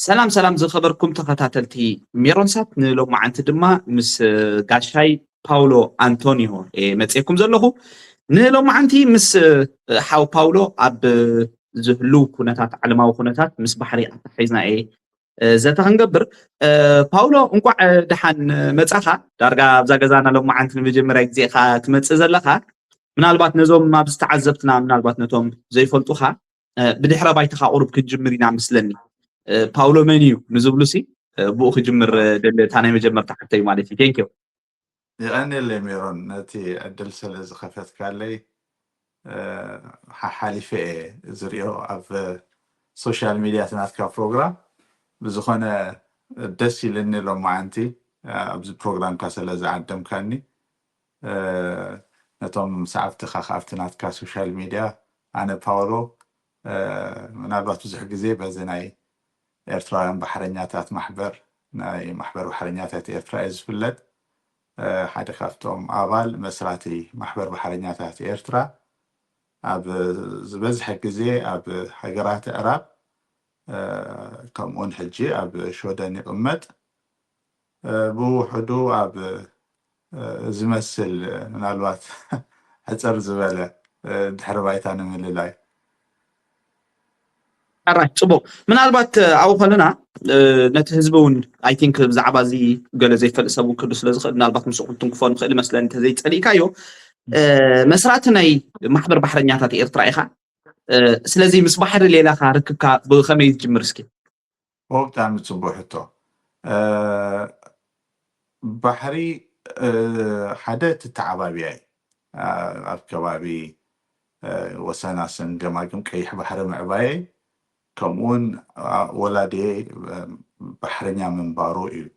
سلام سلام زخبركم تخاتاتلتي ميرونسات نلو معنت دما مس غاشاي باولو أنطونيو متسيكم زلخو نلو معنتي مس حاو باولو اب زهلو كونتات علماو كونتات مس بحري حيزنا زتا هنقبر باولو انقع دحان متسخا دارغا بزا غزانا لو معنت نمجمرا غزيخا تمص زلخا منالبات نزوم ما بستعذبتنا منالبات نتوم زي فلطوخا بدحرا بايتخا قرب كجمرينا مسلني باولو منيو نزبلوسي بو خجمر دل تاني مجمر تحتي مالتي ثانك يو يغني اللي ميرون نتي أدل سلز خفت كالي حالفة زريو أف سوشيال ميديا تناتكا بروغرام بزخونة دسي لني لو معنتي أبز بروغرام كاسلز عدم كاني نتوم سعفت خافت ناتكا سوشيال ميديا أنا باولو من أربعة بزح جزي بزناي إرترايان بحرنياتات محبر ناي محبر بحرنياتات إرترايز فلد حدا خافتهم أبال مسراتي محبر بحرنياتات إرترا أب زبزح جزي أب حجرات عرب كم حجي أب شوداني أمت بو حدو أب زمثل من الوقت حتر زبالة دحر بايتان من اللاي alright صبو منالبات او خلنا نت هزبون اي ثينك بزعبا زي قال زي فلسفه كل سلازخ منالبات مسؤولتم كفون خيل مثلا انت زي تصليكايو مسراتناي محبر بحرنياتات إرترا إخا سلازي مس بحر ليلا خا ركبكا بخمي تجمر اسكي هو بتعمل تصبحته بحري حدا تتعبابي أبكبابي وسناسن جماجم كيح بحر معباي كمون ولادي بحرنيا من باروي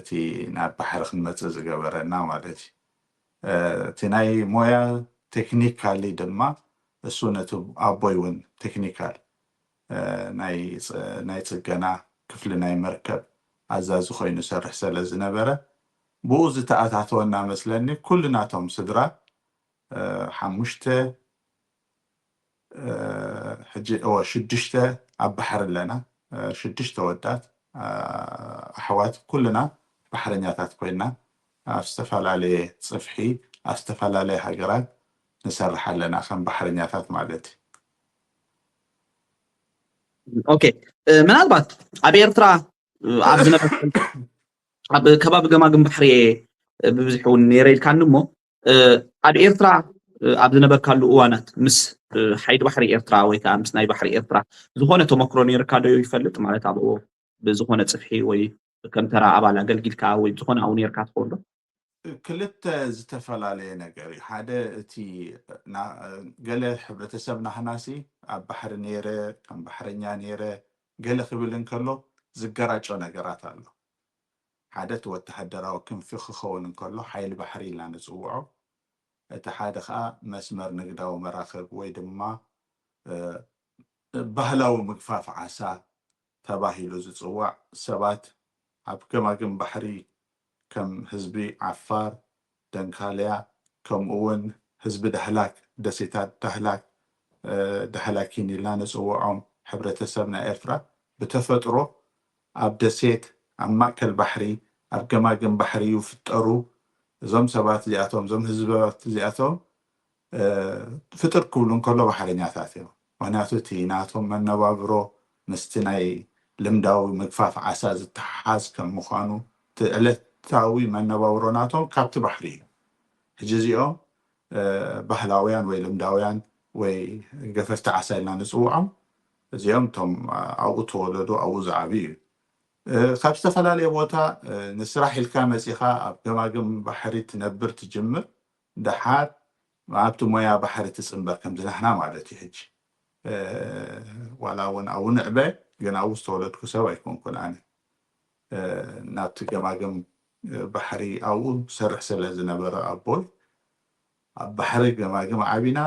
تي ناب بحر خدمة زجبرنا مالتي تناي مويا تكنيكالي دما السنة أبويون تكنيكال ناي تسجنا كفل ناي مركب عزاز خوي نسرح سلز نبرة بوز تأتاتونا مثلني كلنا توم صدرا حمشته حجي أو شدشته عبحر لنا شدشته ودات أحوات كلنا بحرنياتات كوينا استفعل عليه صفحي استفعل عليه حجرات نسرح لنا خم بحرنياتات مالتي اوكي منالبات ابي إرترا عبزنا اب كباب جماجم بحري ببزحون نيريل كان مو ابي إرترا عبزنا بركالو اوانات مس حيد بحري إرترا ወይ ከዓ ምስ ናይ ባሕሪ ኤርትራ ዝኾነ ተመክሮ ነይርካ ዶ ይፈልጥ ማለት ኣብኡ ብዝኾነ ፅፍሒ ወይ ከም ተራ ኣባል ኣገልጊልካ ወይ ዝኾነ ኣብኡ ነይርካ ትኾን ዶ ክልተ ዝተፈላለዩ ነገር ሓደ እቲ ገለ ሕብረተሰብና ሃናሲ ኣብ ባሕሪ ነይረ ከም ባሕረኛ ነይረ ገለ ክብል እንከሎ ዝገራጮ ነገራት ኣሎ ሓደ እቲ ወተሃደራዊ ክንፊ ክኸውን እንከሎ ሓይሊ ባሕሪ ኢልና ንፅውዖ እቲ ሓደ ከዓ መስመር ንግዳዊ መራኸብ ወይ ድማ ባህላዊ ምግፋፍ ዓሳ ተባሂሉ ዝፅዋዕ ሰባት ኣብ ገማግም ባሕሪ ከም ህዝቢ ዓፋር ደንካልያ ከምኡውን ህዝቢ ዳህላክ ደሴታት ዳህላክ ዳህላኪን ኢልና ንፅውዖም ሕብረተሰብና ኤርትራ ብተፈጥሮ ኣብ ደሴት ኣብ ማእከል ባሕሪ ኣብ ገማግም ባሕሪ ይፍጠሩ እዞም ሰባት እዚኣቶም እዞም ህዝባት እዚኣቶም ፍጥር ክብሉ እንከሎ ባሕረኛታት እዮም ምክንያቱ እቲ ናቶም መነባብሮ ምስቲ ናይ ልምዳዊ ምግፋፍ ዓሳ ዝተሓሓዝ ከም ምዃኑ እቲ ዕለታዊ መነባብሮ ናቶም ካብቲ ባሕሪ እዩ ሕጂ እዚኦም ባህላውያን ወይ ልምዳውያን ወይ ገፈፍቲ ዓሳ ኢልና ንፅውዖም እዚኦም እቶም ኣብኡ ተወለዱ ኣብኡ ዝዓብዩ እዩ ካብ ዝተፈላለየ ቦታ ንስራሕ ኢልካ መፂኻ ኣብ ገማግም ባሕሪ ትነብር ትጅምር ድሓር ኣብቲ ሞያ ባሕሪ ትፅንበር ከም ዝናሕና ማለት እዩ ሕጂ ዋላ እውን ኣብኡ ንዕበ ግን ኣብኡ ዝተወለድኩ ሰብ ኣይኮንኩን ኣነ ናብቲ ገማግም ባሕሪ ኣብኡ ሰርሕ ስለ ዝነበረ ኣቦይ ኣብ ባሕሪ ገማግም ዓቢና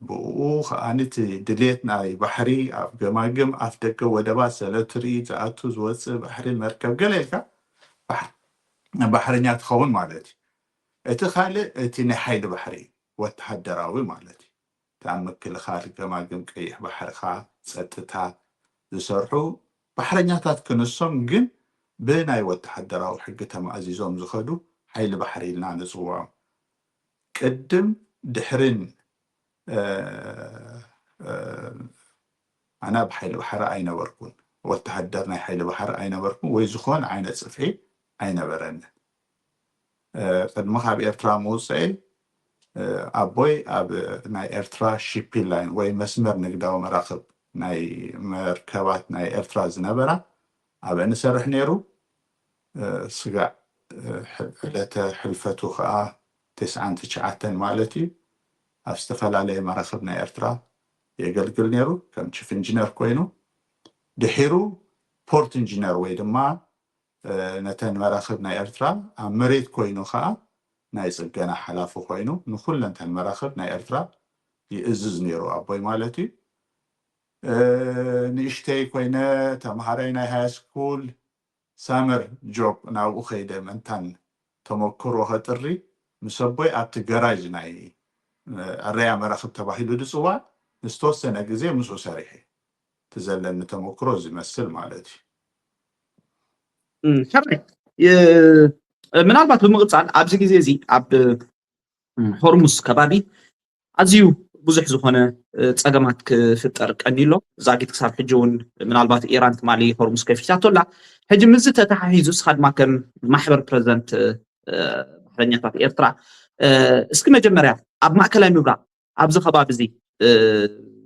ብኡ ከዓኒቲ ድሌት ናይ ባሕሪ ኣብ ገማግም ኣፍ ደገ ወደባት ሰለትሪ ዝኣቱ ዝወፅእ ባሕሪ መርከብ ገለ ኢልካ ባሕረኛ ትኸውን ማለት እዩ እቲ ካልእ እቲ ናይ ሓይሊ ባሕሪ ወተሃደራዊ ማለት እዩ እቲ ኣብ ምክልኻል ገማግም ቀይሕ ባሕርካ ፀጥታ ዝሰርሑ ባሕረኛታት ክንሶም ግን ብናይ ወተሓደራዊ ሕጊ ተማእዚዞም ዝኸዱ ሓይሊ ባሕሪ ኢልና ንፅውዖም ቅድም ድሕርን ኣነ ብሓይሊ ባሕሪ ኣይነበርኩን ወተሓደር ናይ ሓይሊ ባሕሪ ኣይነበርኩን ወይ ዝኾነ ዓይነት ፅፍዒ ኣይነበረን ቅድሚ ካብ ኤርትራ ምውፅአ ኣቦይ ኣብ ናይ ኤርትራ ሺፒንግ ላይን ወይ መስመር ንግዳዊ መራኽብ ናይ መርከባት ናይ ኤርትራ ዝነበራ ኣብአን ሰርሕ ነይሩ ስጋዕ ዕለተ ሕልፈቱ ከዓ 99 ማለት እዩ ኣብ ዝተፈላለየ መራኽብ ናይ ኤርትራ የገልግል ነይሩ ከም ቺፍ ኢንጂነር ኮይኑ ድሒሩ ፖርት ኢንጂነር ወይ ድማ ነተን መራኽብ ናይ ኤርትራ ኣብ መሬት ኮይኑ ከዓ ናይ ፅገና ሓላፊ ኮይኑ ንኩለንተን መራኽብ ናይ ኤርትራ ይእዝዝ ነይሩ ኣቦይ ማለት እዩ ንእሽተይ ኮይነ ተምሃራይ ናይ ሃይ ስኩል ሳመር ጆብ ናብኡ ከይደ መንታን ተመክሮ ከጥሪ ምስ ኣቦይ ኣብቲ ገራጅ ናይ ኣረያ መራኽብ ተባሂሉ ዝፅዋዕ ንዝተወሰነ ግዜ ምስኡ ሰሪሐ ትዘለኒ ተመክሮ ዝመስል ማለት እዩ ሕራይ ምናልባት ብምቕፃል ኣብዚ ግዜ እዚ ኣብ ሆርሙስ ከባቢ ኣዝዩ ብዙሕ ዝኾነ ፀገማት ክፍጠር ቀኒሎ ዛጊት ክሳብ ሕጂ እውን ምናልባት ኢራን ትማሊ ሆርሙስ ከፊታቶላ ሕጂ ምዝ ተተሓሒዙ ስኻ ድማ ከም ማሕበር ፕረዚደንት ባሕረኛታት ኤርትራ እስኪ መጀመርያ ኣብ ማእከላይ ምብራቅ ኣብዚ ከባቢ እዚ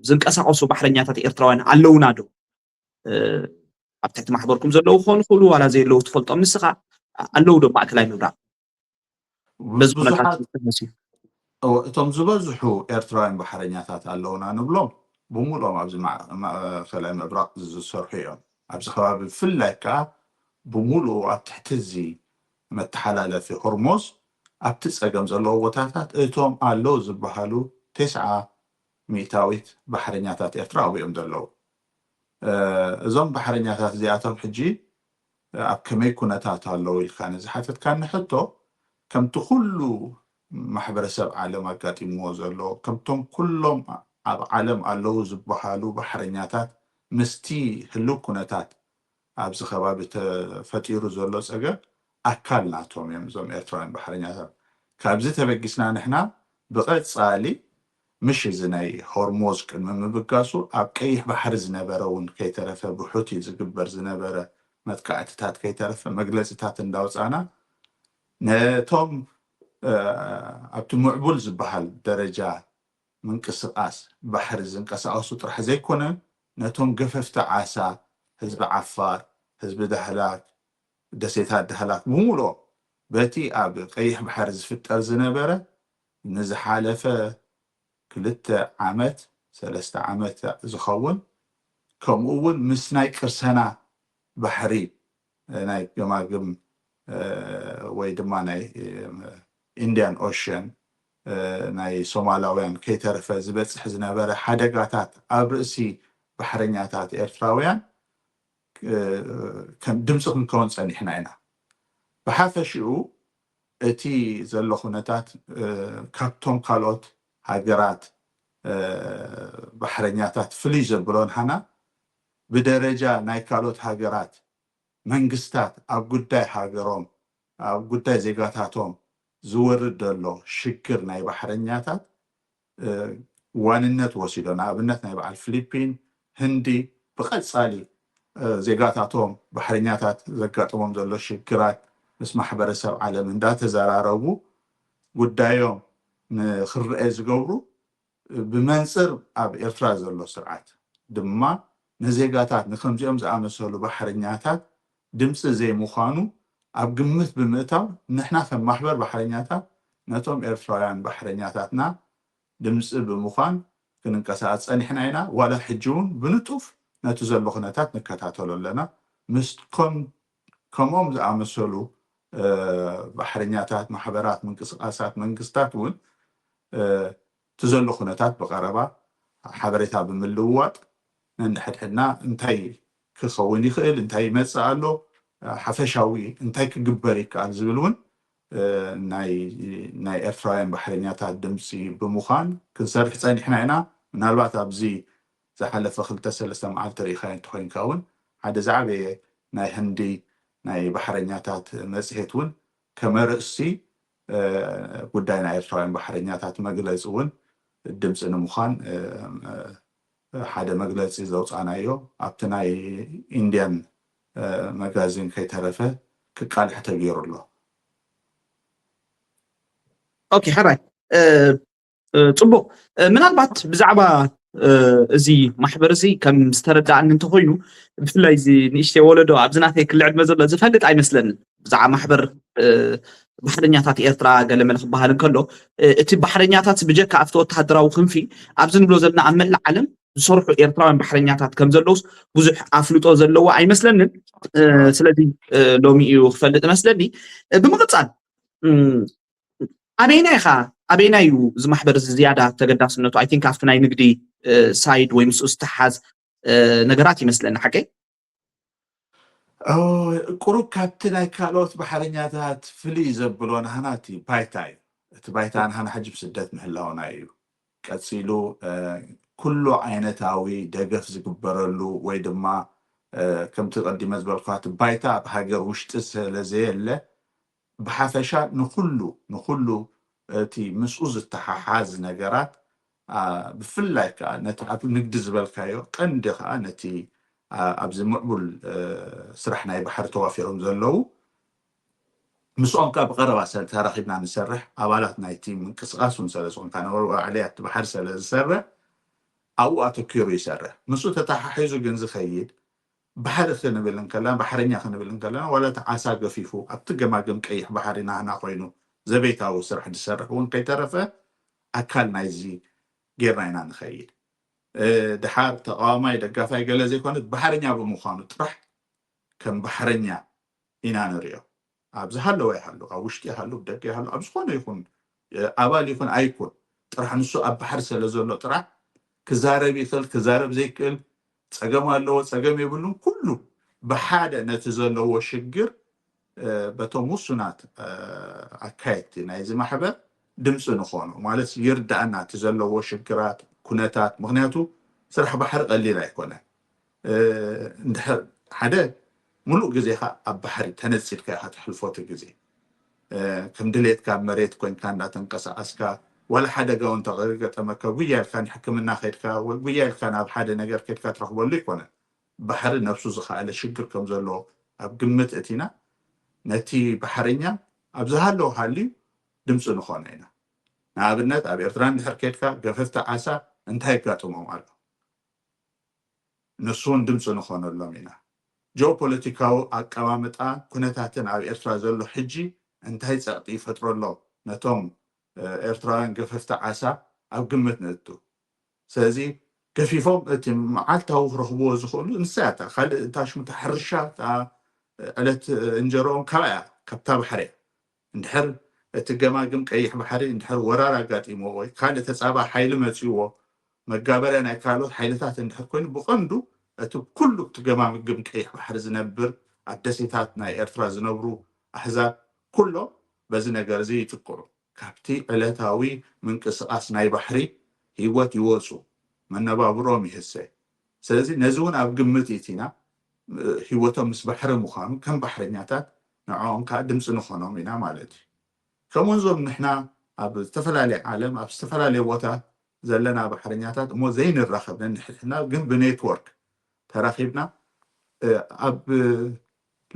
ዝንቀሳቀሱ ባሕረኛታት ኤርትራውያን ኣለውና ዶ ኣብ ትሕቲ ማሕበርኩም ዘለዉ ክኾኑ ይኽእሉ ዋላ ዘየለዉ ትፈልጦም ንስኻ ኣለዉ ዶ ማእከላይ ምብራቅ በዚ ኩነታት እቶም ዝበዝሑ ኤርትራውያን ባሕረኛታት ኣለውና ንብሎም ብምሉኦም ኣብዚ ማእከላይ ምብራቅ ዝሰርሑ እዮም ኣብዚ ከባቢ ብፍላይ ከዓ ብምሉኡ ኣብ ትሕቲ እዚ መተሓላለፊ ሆርሞዝ ኣብቲ ፀገም ዘለዎ ቦታታት እቶም ኣለዉ ዝበሃሉ 90% ባሕረኛታት ኤርትራ ኣብኦም ዘለዉ እዞም ባሕረኛታት እዚኣቶም ሕጂ ኣብ ከመይ ኩነታት ኣለዉ ኢልካ ንዝሓተትካ ንሕቶ ከምቲ ኩሉ ማሕበረሰብ ዓለም ኣጋጢምዎ ዘሎ ከምቶም ኩሎም ኣብ ዓለም ኣለዉ ዝበሃሉ ባሕረኛታት ምስቲ ህልው ኩነታት ኣብዚ ከባቢ ተፈጢሩ ዘሎ ፀገም ኣካል ናቶም እዮም እዞም ኤርትራውያን ባሕረኛታት ካብዚ ተበጊስና ንሕና ብቐፃሊ ምሽ እዚ ናይ ሆርሞዝ ቅድሚ ምብጋሱ ኣብ ቀይሕ ባሕሪ ዝነበረ እውን ከይተረፈ ብሑቲ ዝግበር ዝነበረ መጥቃዕትታት ከይተረፈ መግለፂታት እንዳውፃና ነቶም ኣብቲ ምዕቡል ዝበሃል ደረጃ ምንቅስቃስ ባሕሪ ዝንቀሳቀሱ ጥራሕ ዘይኮነ ነቶም ገፈፍቲ ዓሳ ህዝቢ ዓፋር ህዝቢ ዳህላክ ደሴታት ዳህላክ ብምሉኦም በቲ ኣብ ቀይሕ ባሕሪ ዝፍጠር ዝነበረ ንዝሓለፈ 2 ዓመት 3 ዓመት ዝኸውን ከምኡ እውን ምስ ናይ ቅርሰና ባሕሪ ናይ ገማግም ወይ ድማ ናይ ኢንዲያን ኦሽን ናይ ሶማላውያን ከይተረፈ ዝበፅሕ ዝነበረ ሓደጋታት ኣብ ርእሲ ባሕረኛታት ኤርትራውያን ከም ድምፂ ክንከውን ፀኒሕና ኢና ብሓፈሽኡ እቲ ዘሎ ኩነታት ካብቶም ካልኦት ሃገራት ባሕረኛታት ፍልይ ዘብሎ ንሓና ብደረጃ ናይ ካልኦት ሃገራት መንግስታት ኣብ ጉዳይ ሃገሮም ኣብ ጉዳይ ዜጋታቶም ዝወርድ ዘሎ ሽግር ናይ ባሕረኛታት ዋንነት ወሲዶ ንኣብነት ናይ በዓል ፊሊፒን ህንዲ ብቐፃሊ ዜጋታቶም ባሕረኛታት ዘጋጥሞም ዘሎ ሽግራት ምስ ማሕበረሰብ ዓለም እንዳተዘራረቡ ጉዳዮም ንክርአ ዝገብሩ ብመንፅር ኣብ ኤርትራ ዘሎ ስርዓት ድማ ንዜጋታት ንከምዚኦም ዝኣመሰሉ ባሕረኛታት ድምፂ ዘይምዃኑ ኣብ ግምት ብምእታው ንሕና ከም ማሕበር ባሕረኛታት ነቶም ኤርትራውያን ባሕረኛታትና ድምፂ ብምዃን ክንንቀሳቀስ ፀኒሕና ኢና ዋላ ሕጂ እውን ብንጡፍ ነቲ ዘሎ ኩነታት ንከታተሎ ኣለና ምስ ከምኦም ዝኣመሰሉ ባሕረኛታት ማሕበራት ምንቅስቃሳት መንግስታት እውን እቲ ዘሎ ኩነታት ብቀረባ ሓበሬታ ብምልውዋጥ ነንሕድሕድና እንታይ ክኸውን ይኽእል እንታይ ይመፅእ ኣሎ ሓፈሻዊ እንታይ ክግበር ይከኣል ዝብል እውን ናይ ኤርትራውያን ባሕረኛታት ድምፂ ብምዃን ክንሰርሕ ፀኒሕና ኢና ምናልባት ኣብዚ ዝሓለፈ 2-3 መዓልቲ ሪኢኻ እንተኮይንካ እውን ሓደ زعبه ናይ ህንዲ ናይ ባሕረኛታት መጽሔት እውን ከመርእሲ ጉዳይ ናይ ኤርትራውያን ባሕረኛታት መግለጽ እውን ድምፂ ንምዃን ሓደ መግለፂ ዘውፃናዮ ኣብቲ ናይ ኢንድያን መጋዚን ከይተረፈ ክቃልሕ ተገይሩ ኣሎ ኦኬ ሕራይ ጽቡቅ ምናልባት ብዛዕባ እዚ ማሕበር እዚ ከም ዝተረዳእኒ እንተኮይኑ ብፍላይ እዚ ንእሽተይ ወለዶ ኣብዝናተይ ክልዕድ መዘሎ ዝፈልጥ ኣይመስለንን ብዛዕባ ማሕበር ባሕረኛታት ኤርትራ ገለ መልክ ክበሃል እንከሎ እቲ ባሕረኛታት ብጀካ ኣብቲ ወተሃደራዊ ክንፊ ኣብዚ ንብሎ ዘለና ኣብ መላእ ዓለም ዝሰርሑ ኤርትራውያን ባሕረኛታት ከም ዘለውስ ብዙሕ ኣፍልጦ ዘለዎ ኣይመስለንን ስለዚ ሎሚ እዩ ክፈልጥ መስለኒ ብምቕፃል ኣበይና እዩ እዚ ማሕበር እዚ ዝያዳ ተገዳስነቱ ኣይ ቲንክ ኣብቲ ናይ ንግዲ ሳይድ ወይ ምስኡ ዝተሓዝ ነገራት ይመስለኒ ሓቀይ ቁሩብ ካብቲ ናይ ካልኦት ባሕረኛታት ፍልይ ዘብሎ ንሃና እቲ ባይታ እዩ እቲ ባይታ ንሃና ሕጂ ብስደት ምህላውና እዩ ቀፂሉ ኩሉ ዓይነታዊ ደገፍ ዝግበረሉ ወይ ድማ ከምቲ ቀዲመ ዝበልኳ እቲ ባይታ ኣብ ሃገር ውሽጢ ስለዘየለ ብሓፈሻ ንኩሉ እቲ ምስኡ ዝተሓሓዝ ነገራት ብፍላይ ከዓ ነቲ ኣብ ንግዲ ዝበልካዮ ቀንዲ ከዓ ነቲ ኣብዚ ምዕቡል ስራሕ ናይ ባሕሪ ተዋፊሮም ዘለው ምስኦም ከዓ ብቀረባ ተራኺብና ንሰርሕ ኣባላት ናይቲ ምንቅስቃስ እውን ስለዝኮንካ ባዕለይ ኣብቲ ባሕሪ ስለዝሰርሕ ኣብኡ ኣተኪሩ ይሰርሕ ምስኡ ተተሓሒዙ ግን ዝኸይድ ባሕሪ ክንብል እንከለና ባሕረኛ ክንብል እንከለና ወላ እቲ ዓሳ ገፊፉ ኣብቲ ገማግም ቀይሕ ባሕሪ ናህና ኮይኑ ዘቤታዊ ስራሕ ዝሰርሕ እውን ከይተረፈ ኣካል ናይዚ ጌርና ኢና ንኸይድ ድሓር ተቃዋማይ ደጋፋይ ገለ ዘይኮነት ባሕረኛ ብምዃኑ ጥራሕ ከም ባሕረኛ ኢና ንሪኦ ኣብዚ ሃለወ ይሃሉ ኣብ ውሽጢ ይሃሉ ብደገ ይሃሉ ኣብ ዝኾነ ይኹን ኣባል ይኹን ኣይኩን ጥራሕ ንሱ ኣብ ባሕሪ ስለ ዘሎ ጥራሕ ክዛረብ ይኽእል ክዛረብ ዘይክእል ፀገም ኣለዎ ፀገም የብሉን ኩሉ ብሓደ ነቲ ዘለዎ ሽግር በቶም ውሱናት ኣካየድቲ ናይዚ ማሕበር ድምፂ ንኾኑ ማለት ይርዳእና እቲ ዘለዎ ሽግራት ኩነታት ምክንያቱ ስራሕ ባሕሪ ቀሊል ኣይኮነን እንድሕር ሓደ ሙሉእ ግዜኻ ኣብ ባሕሪ ተነፂድካ ኢኻ ትሕልፎት ግዜ ከም ድሌትካ ኣብ መሬት ኮንካ እንዳተንቀሳቀስካ ወላ ሓደጋ እውን ተገጠመካ ጉያ ኢልካ ንሕክምና ከይድካ ወይ ጉያ ኢልካ ናብ ሓደ ነገር ከይድካ ትረክበሉ ይኮነን ባሕሪ ነፍሱ ዝኸኣለ ሽግር ከም ዘለዎ ኣብ ግምት እቲና ነቲ ባሕረኛ ኣብ ዝሃለዎ ሃልዩ ድምፂ ንኾነ ኢና ንኣብነት ኣብ ኤርትራ እንድሕር ከይድካ ገፈፍቲ ዓሳ እንታይ ጋጥሞም ኣሎ ንሱ እውን ድምፂ ንኾነሎም ኢና ጂኦፖለቲካዊ ኣቀማምጣ ኩነታትን ኣብ ኤርትራ ዘሎ ሕጂ እንታይ ፀቕጢ ይፈጥረሎ ነቶም ኤርትራውያን ገፈፍቲ ዓሳ ኣብ ግምት ንእቱ ስለዚ ገፊፎም እቲ መዓልታዊ ክረኽብዎ ዝኽእሉ ንሳያታ ካልእ እታ ሽሙታ ሕርሻ ዕለት እንጀሮኦም ካብያ ካብታ ባሕሪ እንድሕር እቲ ገማግም ቀይሕ ባሕሪ እንድሕር ወራር ኣጋጢሞ ወይ ካልእ ተፃባ ሓይሊ መፅይዎ መጋበርያ ናይ ካልኦት ሓይልታት እንድሕር ኮይኑ ብቐንዱ እቲ ኩሉ እቲ ገማግም ቀይሕ ባሕሪ ዝነብር ኣብ ደሴታት ናይ ኤርትራ ዝነብሩ ኣሕዛብ ኩሎም በዚ ነገር እዚ ይጥቅዑ ካብቲ ዕለታዊ ምንቅስቃስ ናይ ባሕሪ ሂወት ይወፁ መነባብሮም ይህሰይ ስለዚ ነዚ እውን ኣብ ግምት እቲና ሂወቶም ምስ ባሕሪ ምዃኑ ከም ባሕረኛታት ንዖም ከዓ ድምፂ ንኾኖም ኢና ማለት እዩ ከምኡውን ዞም ንሕና ኣብ ዝተፈላለየ ዓለም ኣብ ዝተፈላለየ ቦታ ዘለና ባሕረኛታት እሞ ዘይንራኸብ ነንሕና ግን ብኔትወርክ ተራኺብና ኣብ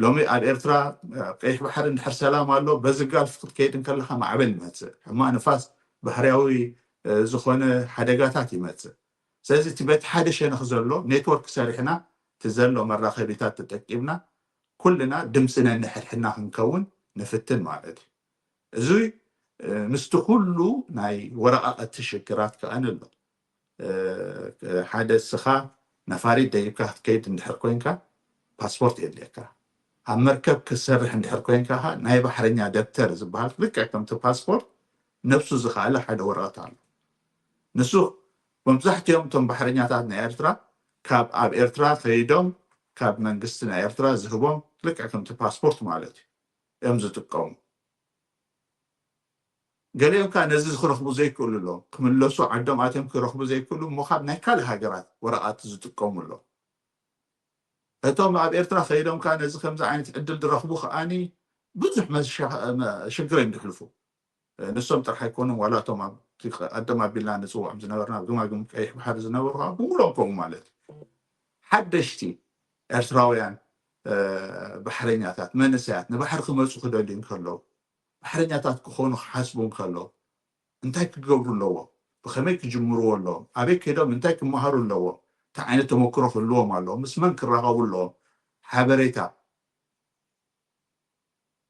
ሎሚ ኣብ ኤርትራ ቀይሕ ባሕሪ እንድሕር ሰላም ኣሎ በዚ ጋልፍ ክትከይድ እንከለካ ማዕበል ይመፅእ ሕማቕ ንፋስ ባህርያዊ ዝኾነ ሓደጋታት ይመፅእ ስለዚ እቲ በቲ ሓደ ሸነኽ ዘሎ ኔትወርክ ሰሪሕና እቲ ዘሎ መራኸቢታት ተጠቂምና ኩልና ድምፂ ነንሕድሕድና ክንከውን ንፍትን ማለት እዩ እዚ ምስቲ ኩሉ ናይ ወረቓቐቲ ሽግራት ከኣን ኣሎ ሓደ ስኻ ነፋሪት ደይብካ ክትከይድ እንድሕር ኮንካ ፓስፖርት የድልየካ ኣብ መርከብ ክሰርሕ እንድሕር ኮንካ ናይ ባሕረኛ ደብተር ዝበሃል ልክዕ ከምቲ ፓስፖርት ነብሱ ዝኸኣለ ሓደ ወረቐት ኣሎ ንሱ መብዛሕትኦም እቶም ባሕረኛታት ናይ ኤርትራ ካብ ኣብ ኤርትራ ከይዶም ካብ መንግስቲ ናይ ኤርትራ ዝህቦም ልክዕ ከምቲ ፓስፖርት ማለት እዩ እዮም ዝጥቀሙ ገሊኦም ከዓ ነዚ ክረኽቡ ዘይክእሉ ኣሎም ክምለሱ ዓዶም ኣትዮም ክረኽቡ ዘይክእሉ እሞ ካብ ናይ ካልእ ሃገራት ወረቓት ዝጥቀሙ ኣሎ እቶም ኣብ ኤርትራ ከይዶም ከዓ ነዚ ከምዚ ዓይነት ዕድል ዝረኽቡ ከዓኒ ብዙሕ ሽግር ይድሕልፉ ንሶም ጥራሕ ኣይኮኑን ዋላ እቶም ቀደም ኣቢልና ንፅዋዕ ዝነበርና ግማግም ቀይሕ ባሕሪ ዝነበሩ ከዓ ብምሎም ከምኡ ማለት እዩ ሓደሽቲ ኤርትራውያን ባሕረኛታት መንእሰያት ንባሕሪ ክመፁ ክደልዩ ከለዉ ባሕረኛታት ክኾኑ ክሓስቡ ከለዉ እንታይ ክገብሩ ኣለዎም ብከመይ ክጅምርዎ ኣለዎም ኣበይ ከይዶም እንታይ ክመሃሩ ኣለዎም እንታይ ዓይነት ተመክሮ ክህልዎም ኣለዎም ምስ መን ክራኸቡ ኣለዎም ሓበሬታ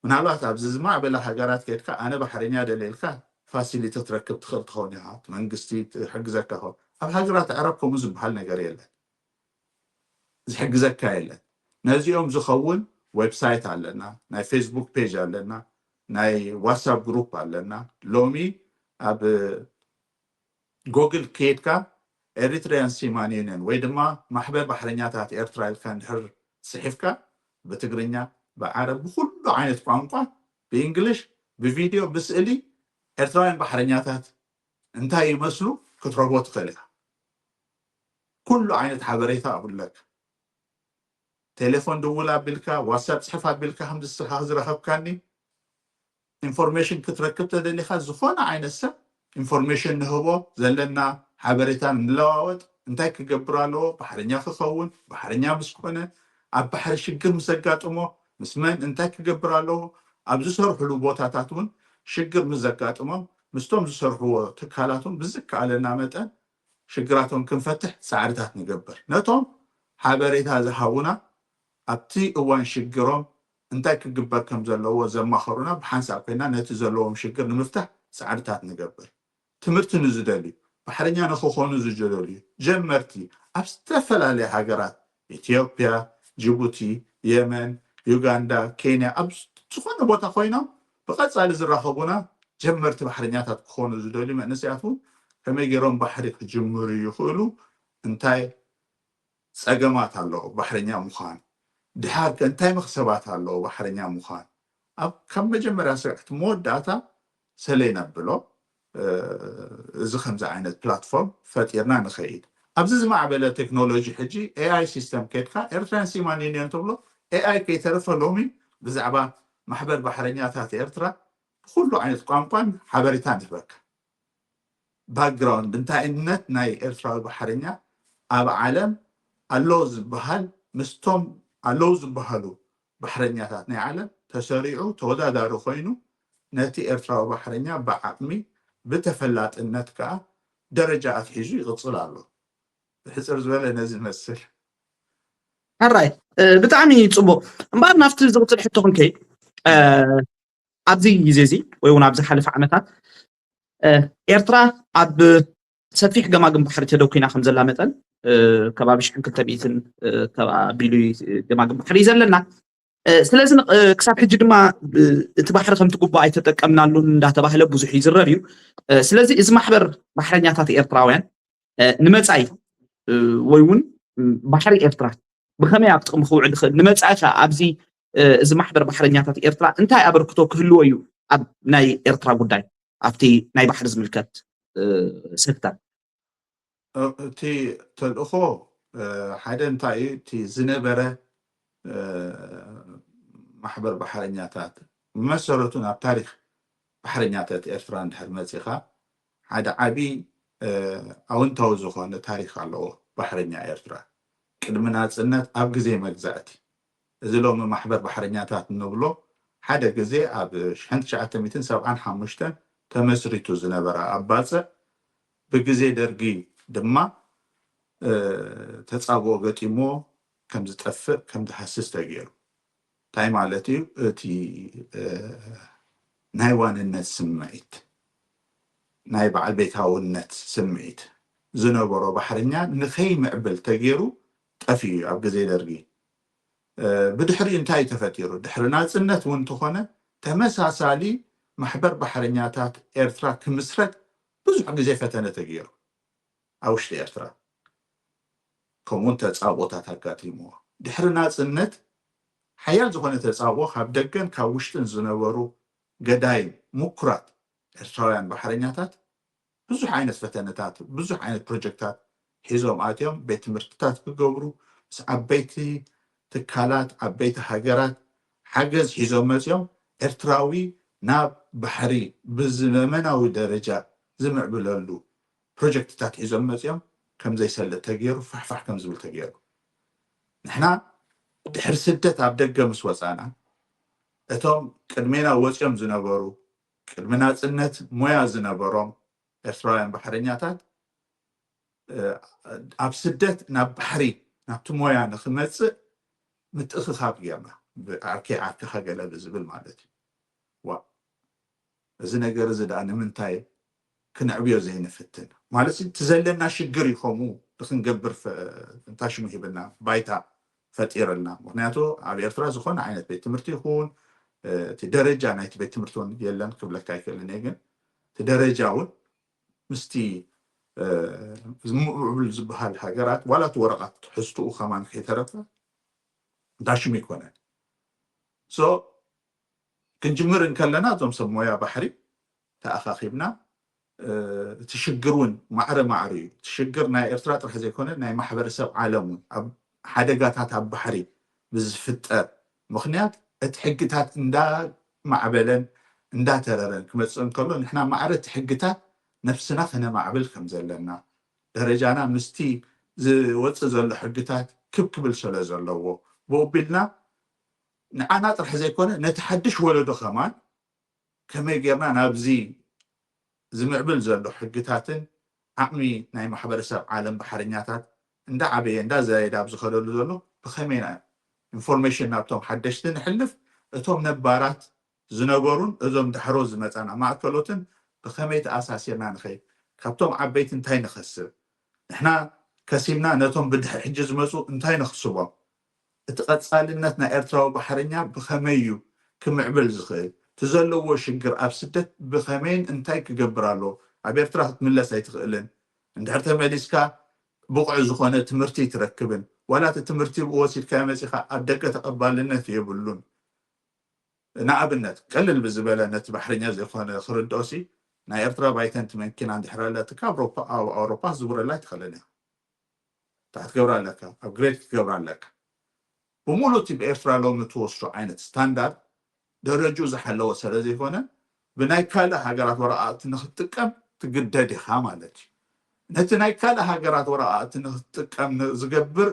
ምናልባት ኣብዚ ዝማዕበላ ሃገራት ከድካ ኣነ ባሕረኛ ደለይልካ ፋሲሊቲ ትረክብ ትኽእል ትኸውን ኢኻ መንግስቲ ዝሕግዘካ ኸውን ኣብ ሃገራት ዕረብ ከምኡ ዝበሃል ነገር የለን ዝሕግዘካ የለን ነዚኦም ዝኸውን ዌብሳይት ኣለና ናይ ፌስቡክ ፔጅ ኣለና ናይ ዋትሳፕ ግሩፕ ኣለና ሎሚ ኣብ ጎግል ከድካ ኤሪትሪያን ሲማን ዩኒየን ወይ ድማ ማሕበር ባሕረኛታት ኤርትራ ኢልካ እንድሕር ፅሒፍካ ብትግርኛ ብዓረብ ብኩሉ ዓይነት ቋንቋ ብእንግሊሽ ብቪድዮ ብስእሊ ኤርትራውያን ባሕረኛታት እንታይ ይመስሉ ክትረክቦ ትኽእል ኢኻ ኩሉ ዓይነት ሓበሬታ ኣብለካ ቴሌፎን ድውል ኣቢልካ ዋትሳፕ ፅሕፍ ኣቢልካ ከምዝስኻ ዝረኸብካኒ ኢንፎርሜሽን ክትረክብ ተደሊኻ ዝኾነ ዓይነት ሰብ ኢንፎርሜሽን ንህቦ ዘለና ሓበሬታ ንለዋወጥ እንታይ ክገብር ኣለዎ ባሕረኛ ክኸውን ባሕረኛ ምስ ኮነ ኣብ ባሕሪ ሽግር ምስ ዘጋጥሞ ምስ መን እንታይ ክገብር ኣለዎ ኣብ ዝሰርሕሉ ቦታታት እውን ሽግር ምስ ዘጋጥሞም ምስቶም ዝሰርሕዎ ትካላት እውን ብዝከኣለና መጠን ሽግራቶም ክንፈትሕ ፃዕርታት ንገብር ነቶም ሓበሬታ ዝሃቡና ኣብቲ እዋን ሽግሮም እንታይ ክግበር ከም ዘለዎ ዘማኸሩና ብሓንሳብ ኮይና ነቲ ዘለዎም ሽግር ንምፍታሕ ፃዕርታት ንገብር ትምህርቲ ንዝደልዩ ባሕረኛ ንክኾኑ ዝደልዩ ጀመርቲ ኣብ ዝተፈላለየ ሃገራት ኢትዮጵያ ጅቡቲ የመን ዩጋንዳ ኬንያ ኣብ ዝኾነ ቦታ ኮይኖም ብቐፃሊ ዝራኸቡና ጀመርቲ ባሕረኛታት ክኾኑ ዝደልዩ መንእሰያት ከመይ ገይሮም ባሕሪ ክጅምሩ ይኽእሉ እንታይ ፀገማት ኣለዎ ባሕረኛ ምዃን ድሓር እንታይ መክሰባት ኣለዎ ባሕረኛ ምዃን ኣብ ካብ መጀመርያ ስርዓት መወዳእታ ሰለይና ብሎ እዚ ከምዚ ዓይነት ፕላትፎርም ፈጢርና ንኸይድ ኣብዚ ዝማዕበለ ቴክኖሎጂ ሕጂ ኤኣይ ሲስተም ከድካ ኤርትራን ሲማን ዩኒየን ተብሎ ኤኣይ ከይተረፈ ሎሚ ብዛዕባ ማሕበር ባሕረኛታት ኤርትራ ብኩሉ ዓይነት ቋንቋን ሓበሬታ ንህበካ ባክግራውንድ እንታይነት ናይ ኤርትራዊ ባሕረኛ ኣብ ዓለም ኣለዉ ዝበሃል ምስቶም ኣለዉ ዝበሃሉ ባሕረኛታት ናይ ዓለም ተሰሪዑ ተወዳዳሪ ኮይኑ ነቲ ኤርትራዊ ባሕረኛ ብዓቕሚ ብተፈላጥነት ከዓ ደረጃ ኣትሒዙ ይቕፅል ኣሎ ብሕፅር ዝበለ ነዚ መስል ኣራይ ብጣዕሚ ፅቡቅ እምበር ናብቲ ዝቕፅል ሕቶ ክንከይድ ኣብዚ ግዜ እዚ ወይ እውን ኣብዚ ሓለፈ ዓመታት ኤርትራ ኣብ ሰፊሕ ገማግም ባሕሪ ተደው ኮይና ከም ዘላ መጠን ከባቢ 200 ከባቢሉ ገማግም ባሕሪ ዘለና ስለዚ ክሳብ ሕጂ ድማ እቲ ባሕሪ ከምቲ ጉባኤ ኣይተጠቀምናሉን እንዳተባህለ ብዙሕ ይዝረብ እዩ ስለዚ እዚ ማሕበር ባሕረኛታት ኤርትራውያን ንመፃኢ ወይ እውን ባሕሪ ኤርትራ ብከመይ ኣብ ጥቕሚ ክውዕል ይኽእል ንመፃኢ ኸ ኣብዚ እዚ ማሕበር ባሕረኛታት ኤርትራ እንታይ ኣበርክቶ ክህልዎ እዩ ኣብ ናይ ኤርትራ ጉዳይ ኣብቲ ናይ ባሕሪ ዝምልከት ሴክተር እቲ ተልእኾ ሓደ እንታይ እዩ እቲ ዝነበረ ማሕበር ባሕረኛታት መሰረቱ ናብ ታሪክ ባሕረኛታት ኤርትራ እንድሕር መፂኻ ሓደ ዓብይ ኣወንታዊ ዝኾነ ታሪክ ኣለዎ ባሕረኛ ኤርትራ ቅድሚ ናፅነት ኣብ ግዜ መግዛእቲ እዚ ሎሚ ማሕበር ባሕረኛታት እንብሎ ሓደ ግዜ ኣብ 1975 ተመስሪቱ ዝነበረ ኣባፅዕ ብግዜ ደርጊ ድማ ተፃብኦ ገጢሞ ከም ዝጠፍእ ከም ዝሃስስ ተገይሩ እንታይ ማለት እዩ እቲ ናይ ዋንነት ስምዒት ናይ በዓል ቤታውነት ስምዒት ዝነበሮ ባሕረኛ ንኸይምዕብል ተገይሩ ጠፍዩ ኣብ ግዜ ደርጊ ብድሕሪ እንታይ ተፈጢሩ ድሕሪ ናፅነት እውን እንተኾነ ተመሳሳሊ ማሕበር ባሕረኛታት ኤርትራ ክምስረት ብዙሕ ግዜ ፈተነ ተገይሩ ኣብ ውሽጢ ኤርትራ ከምኡውን ተፃብኦታት ኣጋጢምዎ ድሕሪ ናፅነት ሓያል ዝኾነ ተፃብኦ ካብ ደገን ካብ ውሽጥን ዝነበሩ ገዳይን ሙኩራት ኤርትራውያን ባሕረኛታት ብዙሕ ዓይነት ፈተነታት ብዙሕ ዓይነት ፕሮጀክታት ሒዞም ኣትዮም ቤት ትምህርትታት ክገብሩ ምስ ዓበይቲ ትካላት ዓበይቲ ሃገራት ሓገዝ ሒዞም መፅኦም ኤርትራዊ ናብ ባሕሪ ብዘመናዊ ደረጃ ዝምዕብለሉ ፕሮጀክትታት ሒዞም መፅኦም ከም ዘይሰልጥ ተገይሩ ፋሕፋሕ ከም ዝብል ተገይሩ ንሕና ድሕሪ ስደት ኣብ ደገ ምስ ወፃና እቶም ቅድሜና ወፅኦም ዝነበሩ ቅድሚ ናፅነት ሞያ ዝነበሮም ኤርትራውያን ባሕረኛታት ኣብ ስደት ናብ ባሕሪ ናብቲ ሞያ ንክመፅእ ምትእኽኻብ ጌርና ብዓርኬ ዓርክኻ ገለ ብዝብል ማለት እዩ እዚ ነገር እዚ ደኣ ንምንታይ ክንዕብዮ ዘይንፍትን ማለት እቲ ዘለና ሽግር ይኸሙ ንክንገብር እንታይ ሽሙ ሂብና ባይታ ፈጢረልና ምክንያቱ ኣብ ኤርትራ ዝኾነ ዓይነት ቤት ትምህርቲ ይኹን እቲ ደረጃ ናይቲ ቤት ትምህርቲ እውን የለን ክብለካ ይክእልን እየ ግን እቲ ደረጃ እውን ምስቲ ዝምዕብል ዝበሃል ሃገራት ዋላ እቲ ወረቐት ትሕዝትኡ ከማን ከይተረፈ ዳሽሙ ይኮነን ክንጅምር እንከለና እዞም ሰብ ሞያ ባሕሪ ተኣኻኺብና እቲ ሽግር እውን ማዕረ ማዕረ እዩ እቲ ሽግር ናይ ኤርትራ ጥራሕ ዘይኮነ ናይ ማሕበረሰብ ዓለም እውን ኣብ ሓደጋታት ኣብ ባሕሪ ብዝፍጠር ምክንያት እቲ ሕግታት እንዳማዕበለን እንዳተረረን ክመፅእ እንከሎ ንሕና ማዕረ እቲ ሕግታት ነፍስና ከነማዕብል ከም ዘለና ደረጃና ምስቲ ዝወፅእ ዘሎ ሕግታት ክብክብል ስለ ዘለዎ ብኡቢልና ንዓና ጥራሕ ዘይኮነ ነቲ ሓድሽ ወለዶ ከማን ከመይ ጌርና ናብዚ ዝምዕብል ዘሎ ሕግታትን ዓቕሚ ናይ ማሕበረሰብ ዓለም ባሕረኛታት እንዳዓበየ እንዳዘያየደ ኣብ ዝኸደሉ ዘሎ ብኸመይና ኢንፎርሜሽን ናብቶም ሓደሽቲ ንሕልፍ እቶም ነባራት ዝነበሩን እዞም ዳሕሮ ዝመፃና ማእከሎትን ብኸመይ ተኣሳሲርና ንኸይድ ካብቶም ዓበይቲ እንታይ ንኸስብ ንሕና ከሲብና ነቶም ብድሕሪ ሕጂ ዝመፁ እንታይ ንኽስቦም እቲ ቀፃልነት ናይ ኤርትራዊ ባሕረኛ ብኸመይ እዩ ክምዕብል ዝኽእል እቲ ዘለዎ ሽግር ኣብ ስደት ብኸመይን እንታይ ክገብር ኣሎ ኣብ ኤርትራ ክትምለስ ኣይትኽእልን እንድሕር ተመሊስካ ብቑዕ ዝኾነ ትምህርቲ ይትረክብን ዋላ እቲ ትምህርቲ ብወሲድካ መፂኻ ኣብ ደገ ተቐባልነት የብሉን ንኣብነት ቀልል ብዝበለ ነቲ ባሕረኛ ዘይኮነ ክርድኦሲ ናይ ኤርትራ ባይተንቲ መኪና እንድሕር ኣለትካ ኣብ ኣውሮፓ ዝውረላ ይትኽእልን እያ እንታይ ክትገብር ኣለካ ኣብ ግሬድ ክትገብር ኣለካ ብሙሉእ እቲ ብኤርትራ ሎሚ ትወስዶ ዓይነት ስታንዳርድ ደረጁ ዝሓለወ ስለ ዘይኮነ ብናይ ካልእ ሃገራት ወረቓቕቲ ንክትጥቀም ትግደድ ኢኻ ማለት እዩ ነቲ ናይ ካልእ ሃገራት ወረቓቕቲ ንክትጥቀም ዝገብር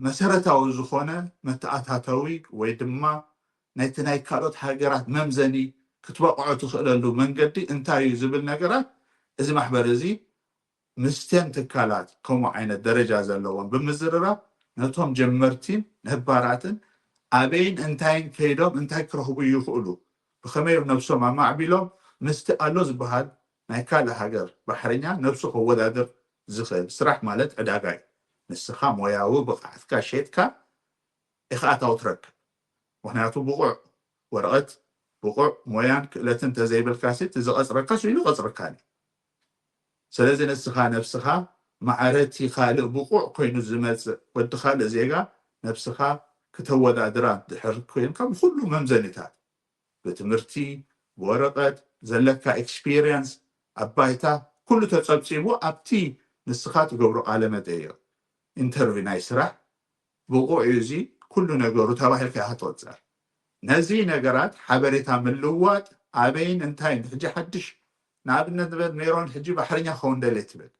መሰረታዊ ዝኾነ መተኣታተዊ ወይ ድማ ናይቲ ናይ ካልኦት ሃገራት መምዘኒ ክትበቕዖ ትኽእለሉ መንገዲ እንታይ እዩ ዝብል ነገራት እዚ ማሕበር እዚ ምስተን ትካላት ከምኡ ዓይነት ደረጃ ዘለዎም ብምዝርራብ ነቶም ጀመርቲን ነባራትን ኣበይን እንታይን ከይዶም እንታይ ክረኽቡ ይኽእሉ ብኸመይ ነብሶም ኣማዕቢሎም ምስቲ ኣሎ ዝበሃል ናይ ካልእ ሃገር ባሕረኛ ነብሱ ከወዳድር ዝኽእል ስራሕ ማለት ዕዳጋ እዩ ንስኻ ሞያዊ ብቕዓትካ ሸጥካ ኢኻ ኣታዊ ትረክብ ምክንያቱ ብቑዕ ወረቐት ብቑዕ ሞያን ክእለትን ተዘይብልካሲ እቲ ዝቐፅረካ ስኢሉ ቀፅርካኒ ስለዚ ንስኻ ነብስኻ ማዕረቲ ካልእ ብቑዕ ኮይኑ ዝመፅእ ወዲ ካልእ ዜጋ ነብስኻ ክተወዳድራ ድሕር ኮይንካ ብኩሉ መምዘኒታት ብትምህርቲ ብወረቐት ዘለካ ኤክስፒሪየንስ ኣባይታ ኩሉ ተፀብፂቡ ኣብቲ ንስኻ ትገብሮ ቃለ መጠይቕ ኢንተርቪው ናይ ስራሕ ብቑዕ እዚ ኩሉ ነገሩ ተባሂልካ ኢኻ ትወፅእ ነዚ ነገራት ሓበሬታ ምልዋጥ ኣበይን እንታይን ሕጂ ሓድሽ ንኣብነት ንበል ሜሮን ሕጂ ባሕረኛ ክኸውን ደልየ ትብል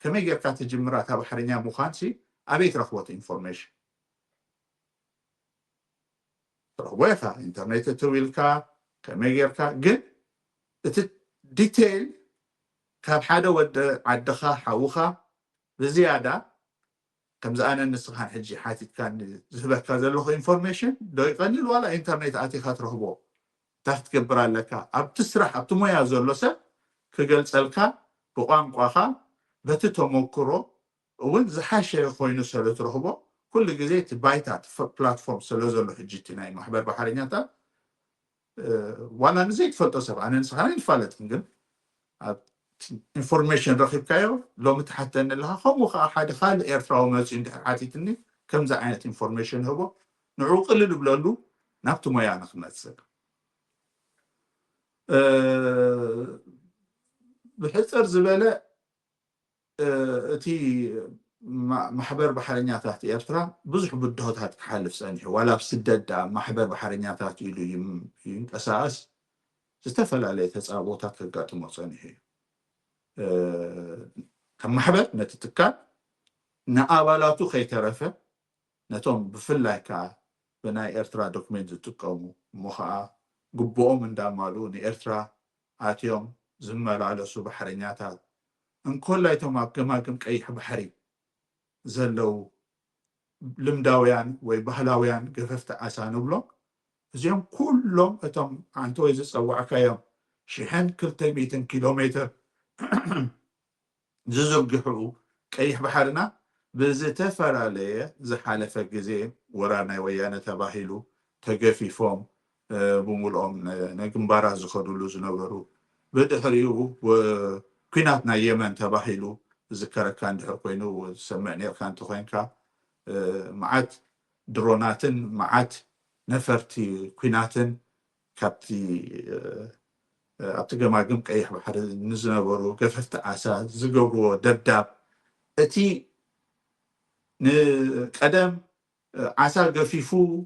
ከመይ ጌርካ ትጅምራ እታ ባሕረኛ ምዃንሲ ኣበይ ትረኽቦት ኢንፎርሜሽን ትረኽቦ ኢኻ ኢንተርኔት እትውኢልካ ከመይ ጌርካ ግን እቲ ዲቴይል ካብ ሓደ ወዲ ዓድኻ ሓዉኻ ብዝያዳ ከምዚ ኣነ ንስኻን ሕጂ ሓቲትካ ዝህበካ ዘለኹ ኢንፎርሜሽን ዶ ይቐልል ዋላ ኢንተርኔት ኣቲኻ ትረኽቦ እንታይ ክትገብር ኣለካ ኣብቲ ስራሕ ኣብቲ ሞያ ዘሎ ሰብ ክገልፀልካ ብቋንቋኻ በቲ ተመክሮ እውን ዝሓሸ ኮይኑ ስለ ትረኽቦ ኩሉ ግዜ እቲ ባይታት ፕላትፎርም ስለ ዘሎ ሕጂ እቲ ናይ ማሕበር ባሕረኛታት ዋላ ንዘይትፈልጦ ሰብ ኣነ ንስኻና ይንፋለጥን ግን ኣብ ኢንፎርሜሽን ረኺብካዮ ሎሚ ትሓተኒ ኣለካ ከምኡ ከዓ ሓደ ካልእ ኤርትራዊ መፅኡ እንድሕር ሓቲትኒ ከምዚ ዓይነት ኢንፎርሜሽን ህቦ ንዑ ቅልል ብለሉ ናብቲ ሞያ ንክመፅእ ብሕፅር ዝበለ እቲ محبر بحرنياتات إيرترا بزح بدهوتات كحالف سانحي ولا بسدد محبر بحرنياتات يلو أساس تستفل عليه تسابوتات كقاتم وصانحي كم محبر نتتكال نقابلاتو خيترفه نتوم بفلايكا بناي إيرترا دوكمنت تقومو مخا قبوهم من دامالو إيرترا آتيوم زمال على سو بحرنياتات ان كل ايتم اقماقم قيح بحري زلو لمداويان وي بحلاويان قففت عسى نبلو زيهم كلهم اتم عنتو يزصوع كايوم شحن كلتا 200 كيلومتر ززقحو قيح بحرنا بزتفر عليه زحالفة جزي ورانا ويانا تباهيلو تقفيفهم بمولهم نقنبارا زخدولو زنبرو بدحريو وكيناتنا يمن تباهيلو ذكرك كان دحر كوينو سمعني كان تخوينكا معات دروناتن معات نفرتي كويناتن كابتي أبتقماقم قيح بحر نزنبرو قففت عسى زقبرو دبداب اتي قدم عسى قفيفو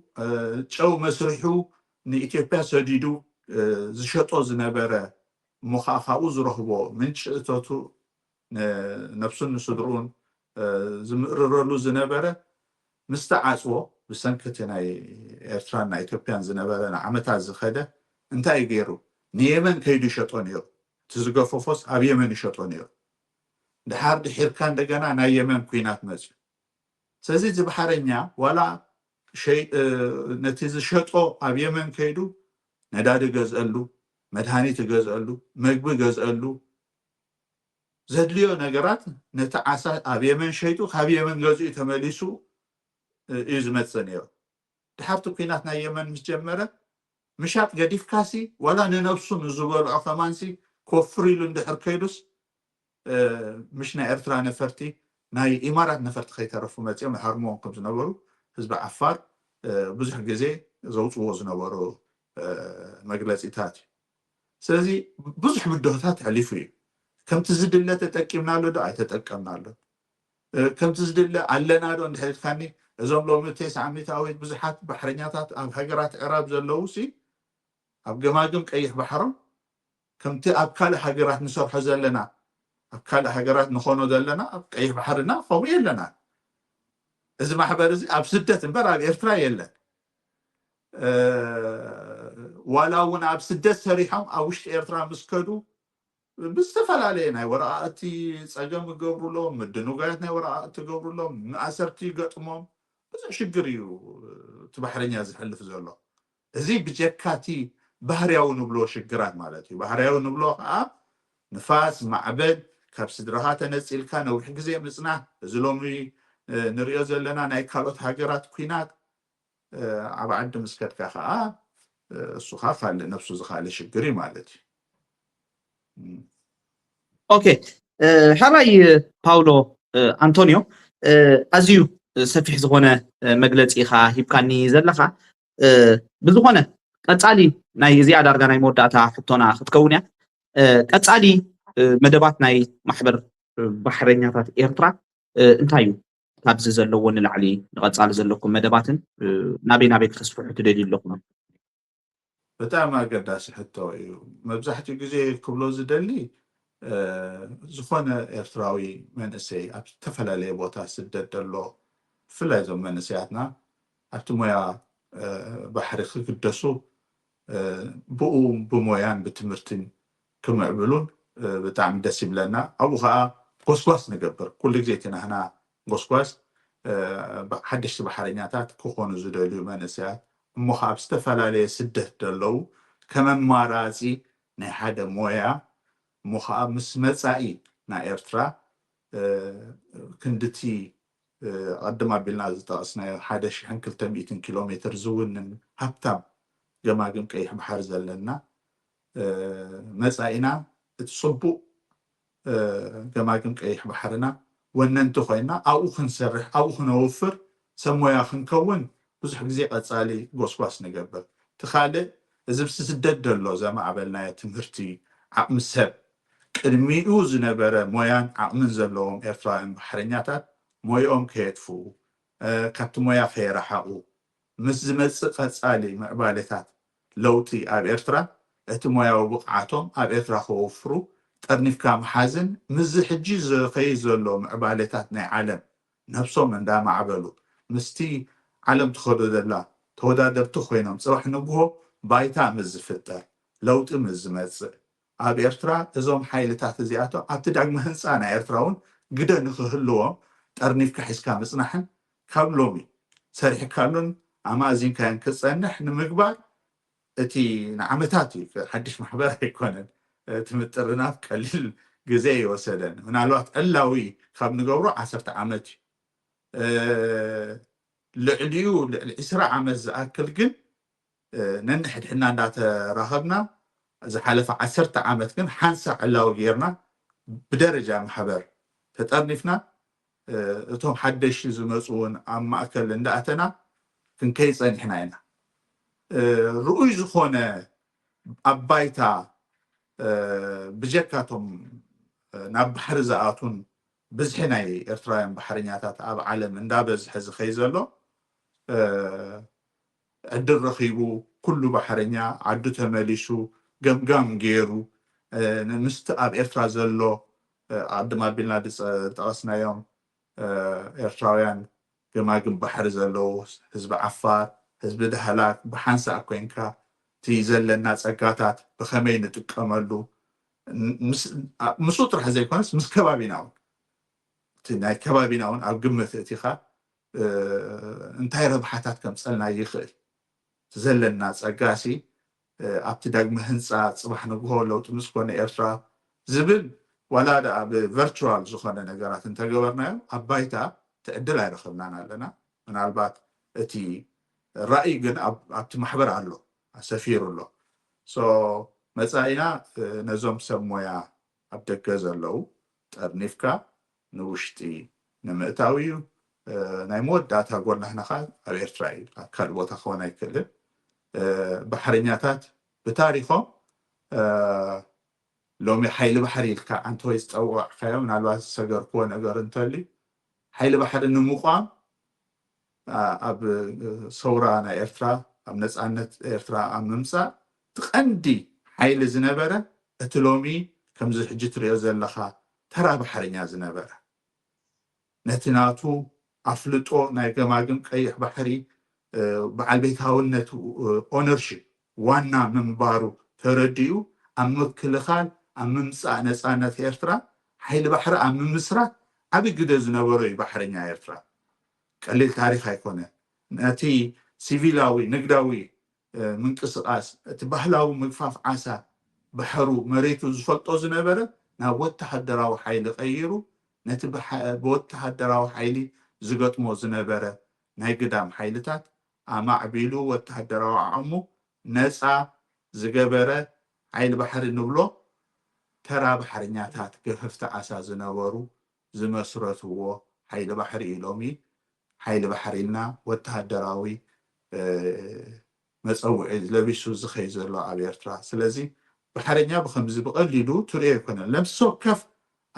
تشو مسرحو نإثيوبيا سديدو زشطو زنبره مخاخاو زرهبو من شئتوتو نفسن صدرون زمررلو زنبره مستعصو بسنكتنا إيرترانا إثيوبيان زنبره عمتا زخده انتاي غيرو نيمن كيدو شطونيو تزقفوفوس اب يمن شطونيو دحار دحير كان دغنا نا يمن كوينات مزي سزي زبحرنيا ولا شيء نتيز شطو اب يمن كيدو نداد غزالو مدهانيت غزالو مغب غزالو زدليو نغرات نتعاسا اب يمن شيتو خاب يمن غزي تمليسو إزمتسنيو دحارتو كينات نا يمن مجمره مشات قديف كاسي ولا ننفسو نزبر عقمانسي كفريلو اندحر كيدوس مشنا إرترا نفرتي ناي إمارات نفرت خيترفو ماتيو محرمون قم زنبرو حزب عفار بزح جزي زوجو زنبرو مجلس إتاتي سلازي بزح بدهتات عليفي كم تزد الله تتأكمنا له دا تتأكمنا له كم تزد الله علنا له اندحر خاني إذن لو 9 عميتاويت بزحات بحرنياتات أب هجرات عرب زلوسي أب جماجم قيح بحرم كمتي أب كل حجرات نصرح زلنا أب كل حجرات نخونو زلنا أب قيح بحرنا فوي لنا إذا ما حبرزي أب سدة برا إيرترا يلا ولا ونا أب سدة سريحهم أوش إيرترا مسكدو بستفل علينا وراءتي سأجم قبرو لهم مدنو قاعدنا وراءتي قبرو لهم نأسرتي قطمهم بس شقريو تبحرني هذا حلف زلو زي بجكاتي بحرياو نبلو شقرات مالتي بحرياو نبلو نفاس معبد كاب سدرهات نسيل كان وحق زي مصنع زلومي نريو زلنا ناي كالوت هاجرات كوينات عبا عند مسكت كاخا السخافة اللي نفسه زخالي شقري مالتي اوكي حراي باولو أنطونيو أزيو سفيح زغونه مجلس إخا هيبكاني زلخا بزغونه قصالي ناي زياده ارغا ناي موداتا حتونا ختكونيا قصالي مدبات ناي محبر بحرنياتات إيرترا انتايو كابز زلون العلي قصال زلكم مدباتن نابي كسفحو تدلي لكم بتاع قداش حتى مبزحتي جزي كبلو زدلي زخونه إيرتراوي منسي تفل عليه بوتا سدد دلو فلايزو منسياتنا أبتمويا بحري قدسو بقو بمويان بتمرتين كما يقولون بتاع دسي بلنا أو خا قصقص نقبر كل جيتنا هنا قصقص حدش بحرينياتات كوخون زدلو منسيات مخاب استفل عليه سدد دلو كمان مارازي نحدا مويا مخاب مسمصاي نا إيرترا كندتي قدما بلنا زطاسنا حدش هنكل 200 كيلومتر زون هبتام جماجم قيح بحر زلنا مصاينا تصبو جماجم قيح بحرنا وننتو خوينا او خنسرح او خنوفر سمويا خنكون بزح غزي قصالي غوسواس نغبر تخاله زبس سدد دلو زما عبلنا تمرتي عقم السب قدميو زنبره مويان عقم زلوم إيرتراين بحرنياتات ሞيኦም ከየጥፍኡ ካብቲ ሞያ ከየረሓቑ ምስ ዝመፅእ ቀፃሊ ምዕባለታት ለውጢ ኣብ ኤርትራ እቲ ሞያዊ ብቕዓቶም ኣብ ኤርትራ ከወፍሩ ጠርኒፍካ መሓዝን ምስ ሕጂ ዝኸይድ ዘሎ ምዕባለታት ናይ ዓለም ነብሶም እንዳማዕበሉ ምስቲ ዓለም ትኸዶ ዘላ ተወዳደርቲ ኮይኖም ፅባሕ ንግሆ ባይታ ምስ ዝፍጠር ለውጢ ምስ ዝመፅእ ኣብ ኤርትራ እዞም ሓይልታት እዚኣቶም ኣብቲ ዳግመ ህንፃ ናይ ኤርትራ እውን ግደ ንክህልዎም ጠርኒፍካ ሒዝካ ምፅናሕን ካብ ሎሚ ሰሪሕካሉን ኣማእዚንካን ክፀንሕ ንምግባር እቲ ንዓመታት እዩ ሓድሽ ማሕበር ኣይኮነን እቲ ምጥርናፍ ቀሊል ግዜ ይወሰደን ምናልባት ዕላዊ ካብ ንገብሮ 10 ዓመት እዩ ልዕሊኡ ልዕሊ 20 ዓመት ዝኣክል ግን ነንሕድሕና እንዳተራኸብና ዝሓለፈ 10 ዓመት ግን ሓንሳ ዕላዊ ጌርና ብደረጃ ማሕበር ተጠርኒፍና እቶም ሓደሽ ዝመፁውን ኣብ ማእከል እንዳኣተና ክንከይ ፀኒሕና ኢና ርኡይ ዝኾነ ኣብ ባይታ ብጀካቶም ናብ ባሕሪ ዝኣቱን ብዝሒ ናይ ኤርትራውያን ባሕረኛታት ኣብ ዓለም እንዳበዝሐ ዝኸይ ዘሎ ዕድል ረኺቡ ኩሉ ባሕረኛ ዓዱ ተመሊሱ ገምጋም ገይሩ ምስቲ ኣብ ኤርትራ ዘሎ ቅድም ኣቢልና ዝጠቐስናዮም ኤርትራውያን ገማግም ባሕሪ ዘለው ህዝቢ ዓፋር ህዝቢ ዳህላክ ብሓንሳእ ኮይንካ እቲ ዘለና ፀጋታት ብኸመይ ንጥቀመሉ ምስኡ ጥራሕ ዘይኮነስ ምስ ከባቢና እውን እቲ ናይ ከባቢና እውን ኣብ ግምት እቲኻ እንታይ ረብሓታት ከምፀልና ይኽእል ዘለና ፀጋሲ ኣብቲ ዳግመ ህንፃ ፅባሕ ንግሆ ለውጢ ምስ ኮነ ኤርትራ ዝብል ዋላ ኣብ ቨርቹዋል ዝኾነ ነገራት እንተገበርናዮ ኣብ ባይታ ትዕድል ኣይረኸብናን ኣለና ምናልባት እቲ ራእይ ግን ኣብቲ ማሕበር ኣሎ ሰፊሩ ኣሎ መፃኢና ነዞም ሰብ ሞያ ኣብ ደገ ዘለው ጠርኒፍካ ንውሽጢ ንምእታው እዩ ናይ መወዳእታ ጎናህናኻ ኣብ ኤርትራ እዩ ኣብ ካልእ ቦታ ክኾን ኣይክእልን ባሕረኛታት ብታሪኾም ሎሚ ሓይሊ ባሕሪ ኢልካ አንተወይ ዝፀውዕካዮ ምናልባት ዝሰገርክዎ ነገር እንተልዩ ሓይሊ ባሕሪ ንምቋም ኣብ ሰውራ ናይ ኤርትራ ኣብ ነፃነት ኤርትራ ኣብ ምምፃእ ትቐንዲ ሓይሊ ዝነበረ እቲ ሎሚ ከምዚ ሕጂ ትሪኦ ዘለኻ ተራ ባሕረኛ ዝነበረ ነቲ ናቱ ኣፍልጦ ናይ ገማግም ቀይሕ ባሕሪ በዓል ቤታውነት ኦነርሽፕ ዋና ምንባሩ ተረዲኡ ኣብ ምክልኻል ኣብ ምምፃእ ነፃነት ኤርትራ ሓይሊ ባሕሪ ኣብ ምምስራት ዓብይ ግደ ዝነበሮ እዩ ባሕረኛ ኤርትራ ቀሊል ታሪክ ኣይኮነን ነቲ ሲቪላዊ ንግዳዊ ምንቅስቃስ እቲ ባህላዊ ምግፋፍ ዓሳ ባሕሩ መሬቱ ዝፈልጦ ዝነበረ ናብ ወተሃደራዊ ሓይሊ ቀይሩ ነቲ ብወተሃደራዊ ሓይሊ ዝገጥሞ ዝነበረ ናይ ግዳም ሓይልታት ኣማዕቢሉ ወተሃደራዊ ዓቕሙ ነፃ ዝገበረ ሓይሊ ባሕሪ ንብሎ ተራ ባሕረኛታት ገፈፍቲ ዓሳ ዝነበሩ ዝመስረትዎ ሓይሊ ባሕሪ እዩ ሎሚ ሓይሊ ባሕሪ ኢልና ወተሃደራዊ መፀውዒ ለቢሱ ዝኸይ ዘሎ ኣብ ኤርትራ ስለዚ ባሕረኛ ብከምዚ ብቐሊሉ ትሪኦ ይኮነን ለምሲ ወከፍ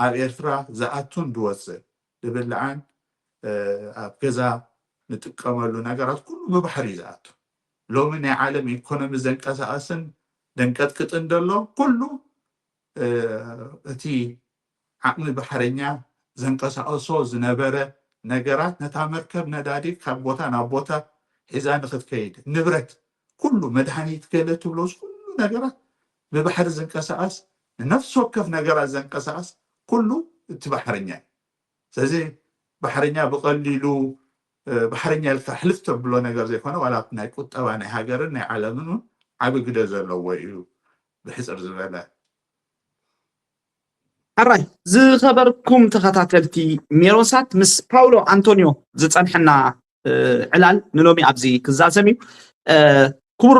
ኣብ ኤርትራ ዝኣቱን ዝወፅእ ዝብልዓን ኣብ ገዛ ንጥቀመሉ ነገራት ኩሉ ብባሕሪ ዝኣቱ ሎሚ ናይ ዓለም ኢኮኖሚ ዘንቀሳቐስን ደንቀጥቅጥን ዘሎ ኩሉ እቲ ዓቕሚ ባሕረኛ ዘንቀሳቐሶ ዝነበረ ነገራት ነታ መርከብ ነዳዲ ካብ ቦታ ናብ ቦታ ሒዛ ንክትከይድ ንብረት ኩሉ መድሃኒት ገለ ትብሎስ ኩሉ ነገራት ብባሕሪ ዘንቀሳቐስ ንነፍሲ ወከፍ ነገራት ዘንቀሳቐስ ኩሉ እቲ ባሕረኛ ስለዚ ባሕረኛ ብቐሊሉ ባሕረኛ ኢልካ ሕልፍ ተብሎ ነገር ዘይኮነ ዋላ ናይ ቁጠባ ናይ ሃገርን ናይ ዓለምን ዓብይ ግደ ዘለዎ እዩ ብሕፅር ዝበለ ኣራይ ዝኸበርኩም ተኸታተልቲ ሜሮንሳት ምስ ፓውሎ አንቶኒዮ ዝፀንሐና ዕላል ንሎሚ ኣብዚ ክዛዘም እዩ ክቡር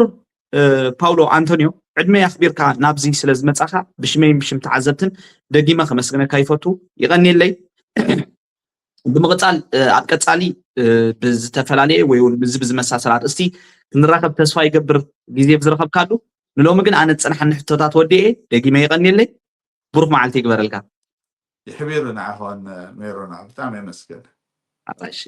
ፓውሎ አንቶኒዮ ዕድመ ኣኽቢርካ ናብዚ ስለ ዝመፃኻ ብሽመይ ብሽም ተዓዘብትን ደጊመ ከመስግነካ ይፈቱ ይቐኒለይ ብምቕፃል ኣብ ቀፃሊ ብዝተፈላለየ ወይ እውን ብዝመሳሰል ኣርእስቲ ክንራኸብ ተስፋ ይገብር ግዜ ብዝረኸብካሉ ንሎሚ ግን ኣነ ዝፀንሐኒ ሕቶታት ወዲኤ ደጊመ ይቐኒለይ ብሩክ መዓልቲ ይግበረልካ ይሕቢር ንዓኾን ሜሮና ብጣዕሚ የመስገን ኣራይሽ